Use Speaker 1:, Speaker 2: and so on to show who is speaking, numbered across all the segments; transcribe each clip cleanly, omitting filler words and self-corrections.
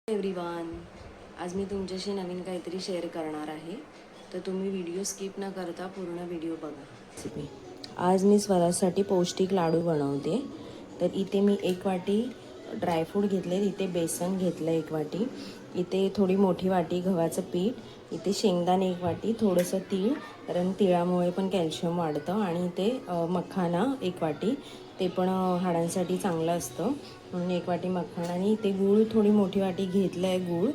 Speaker 1: Everyone, आज मी तुमच्याशी नवीन काहीतरी शेअर करणार आहे. तर तुम्ही व्हिडिओ स्किप न करता पूर्ण व्हिडिओ बघा. आज मी स्वरासाठी पौष्टिक लाडू बनवते. तर इथे मी 1 वाटी ड्रायफ्रूट घेतले, इथे बेसन घेतलं 1 वाटी, इथे थोडी मोठी वाटी गव्हाचं पीठ, इथे शेंगदाणे 1 वाटी, थोडंसं तीळ, कारण तिळामुळे पण कॅल्शियम वाढतं, आणि इथे मखाना 1 वाटी, ते पण हाडांसाठी चांगलं असतं म्हणून 1 वाटी मखाना, आणि इथे गूळ थोडी मोठी वाटी घेतलं आहे.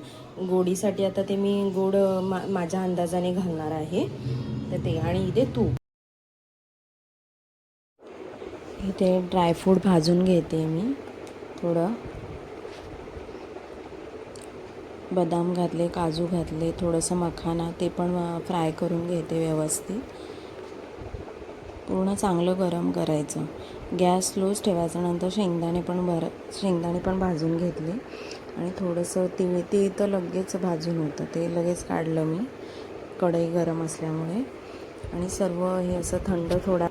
Speaker 1: गोडीसाठी आता ते मी गोड माझ्या अंदाजाने घालणार आहे. तर ते, आणि इथे तूप. इथे ड्रायफ्रूट भाजून घेते मी. थोडं बदाम घातले, काजू घातले, थोडंसं मखाना, ते पण फ्राय करून घेते व्यवस्थित. पूर्ण चांगलं गरम करायचं, गॅस स्लोच ठेवायचा. नंतर शेंगदाणे पण भाजून घेतले, आणि थोडंसं ते तर लगेच भाजून होतं, ते लगेच काढलं मी कढई गरम असल्यामुळे. आणि सर्व हे असं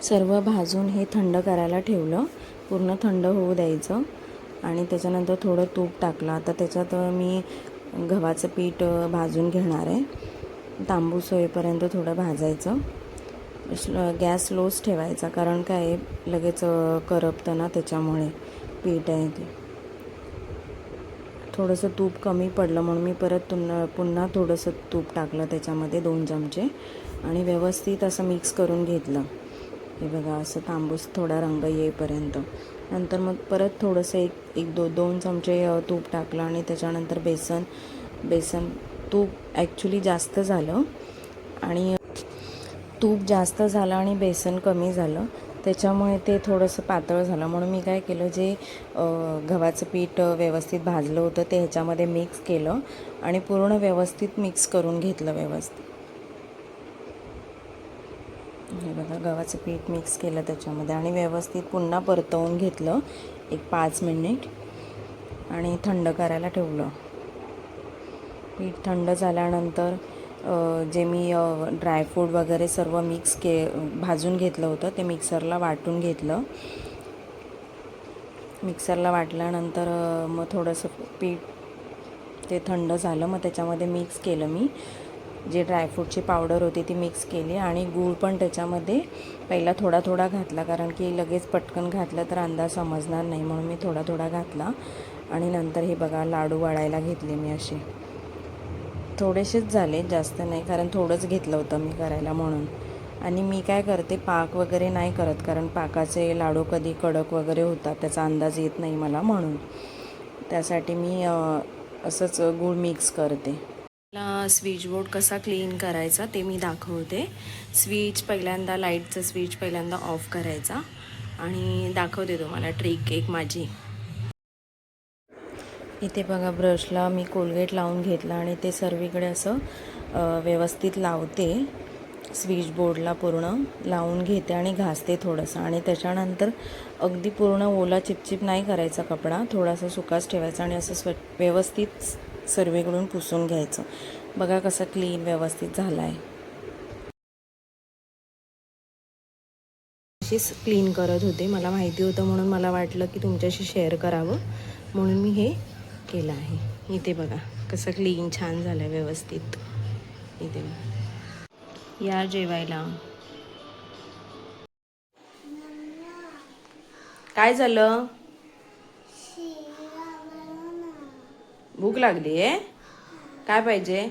Speaker 1: सर्व भाजून हे थंड करायला ठेवलं, पूर्ण थंड होऊ द्यायचं. आणि त्याच्यानंतर थोडं तूप टाकलं. आता त्याच्यात मी गव्हाचं पीठ भाजून घेणार आहे. तांबूस होईपर्यंत थोडं भाजायचं. गॅस स्लोच ठेवायचा, कारण काय लगेच करपतं ना, त्याच्यामुळे पीठ आहे ते. थोडंसं तूप कमी पडलं म्हणून मी परत पुन्हा थोडंसं तूप टाकलं त्याच्यामध्ये, 2 चमचे, आणि व्यवस्थित असं मिक्स करून घेतलं. हे बघा, असं तांबूस थोडा रंग येईपर्यंत. नंतर मग परत थोडंसं 2 चमचे तूप टाकलं, आणि त्याच्यानंतर बेसन तूप ॲक्च्युली जास्त झालं, आणि तूप जास्त झालं आणि बेसन कमी झालं, त्याच्यामुळे ते थोडंसं पातळ झालं. म्हणून मी काय केलं, जे गव्हाचं पीठ व्यवस्थित भाजलं होतं ते ह्याच्यामध्ये मिक्स केलं, आणि पूर्ण व्यवस्थित मिक्स करून घेतलं व्यवस्थित. हे बघा, गव्हाचं पीठ मिक्स केलं त्याच्यामध्ये, आणि व्यवस्थित पुन्हा परतवून घेतलं 5 मिनिट, आणि थंड करायला ठेवलं. पीठ थंड झाल्यानंतर जे मी ड्रायफ्रूट वगैरे सर्व भाजून घेतलं होतं ते मिक्सरला वाटून घेतलं. मिक्सरला वाटल्यानंतर मग थोडंसं पीठ ते थंड झालं, मग त्याच्यामध्ये मिक्स केलं मी जे ड्रायफ्रूटची पावडर होती ती मिक्स केली, आणि गूळ पण त्याच्यामध्ये पहिला थोडा थोडा घातला, कारण की लगेच पटकन घातलं तर अंदाज समजणार नाही, म्हणून मी थोडा थोडा घातला. आणि नंतर हे बघा, लाडू वाळायला घेतले मी. असे थोडेसेच झाले, जास्त नाही, कारण थोडंच घेतलं होतं मी करायला म्हणून. आणि मी काय करते, पाक वगैरे नाही करत, कारण पाकाचे लाडू कधी कडक वगैरे होतात, त्याचा अंदाज येत नाही मला, म्हणून त्यासाठी मी असंच गूळ मिक्स करते. मला स्विच बोर्ड कसा क्लीन करायचा ते मी दाखवते. लाईटचा स्विच पहिल्यांदा ऑफ करायचा, आणि दाखवते तुम्हाला ट्रिक एक माझी. इथे बघा, ब्रशला मी कोलगेट लावून घेतला, आणि ते सर्वीकडे असं व्यवस्थित लावते. स्विच बोर्डला पूर्ण लावून घेते आणि घासते थोडंसं, आणि त्याच्यानंतर अगदी पूर्ण ओला चिपचिप नाही करायचा कपडा, थोडासा सुकाच ठेवायचा, आणि असं व्यवस्थित सर्वीकडून पुसून घ्यायचं. बघा कसं क्लीन व्यवस्थित झालं आहे. अशीच क्लीन करत होते, मला माहिती होतं म्हणून मला वाटलं की तुमच्याशी शेअर करावं, म्हणून मी हे केलं आहे. इथे बघा कसं क्लीन छान झालं आहे व्यवस्थित. इथे या जेवायला. काय झालं? भूक लागली आहे? काय पाहिजे?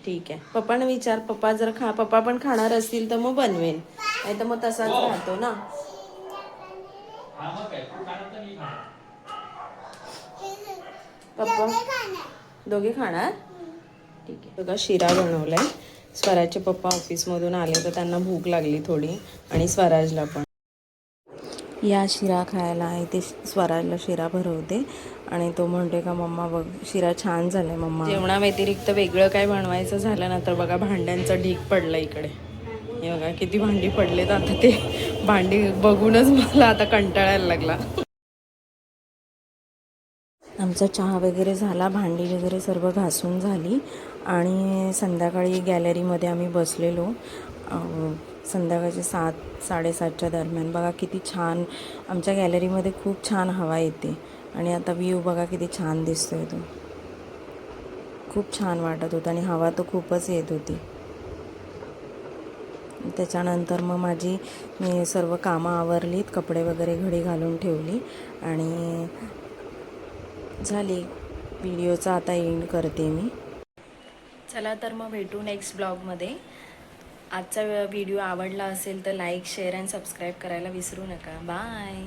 Speaker 1: ठीक आहे, पप्पांना विचार. पप्पा पप्पा पण खाणार असतील तर मग बनवेन, नाही तर मग तसाच राहतो ना. पप्पा दोघे खाणार? ठीक आहे. बघा, शिरा बनवलाय. स्वराजचे पप्पा ऑफिसमधून आले तर त्यांना भूक लागली थोडी, आणि स्वराजला पण. या शिरा खायला इथे स्वराजला शिरा भरवते, आणि तो म्हणते का मम्मा बघ शिरा छान झालाय मम्मा. जेवणाव्यतिरिक्त वेगळं काय बनवायचं झालं ना तर बघा, भांड्यांचं ढीग पडलं इकडे. हे बघा किती भांडी पडलेत. आता ते भांडी बघूनच मला आता कंटाळायला लागला. आमचा चहा वगैरे झाला, भांडी वगैरे सर्व घासून झाली, आणि संध्याकाळी गॅलरीमध्ये आम्ही बसलेलो. संध्याकाळचे 7-7:30च्या दरम्यान. बघा किती छान, आमच्या गॅलरीमध्ये खूप छान हवा येते. आणि आता व्ह्यू बघा किती छान दिसतोय तो. खूप छान वाटत होतं आणि हवा तर खूपच येत होती. त्याच्यानंतर मग मी सर्व कामं आवरलीत, कपडे वगैरे घडी घालून ठेवली आणि झाली. व्हिडिओचा आता एंड करते मी. चला तर मग भेटू नेक्स्ट ब्लॉगमध्ये. आजचा व्हिडिओ आवडला असेल तर लाईक, शेअर अँड सबस्क्राईब करायला विसरू नका. बाय.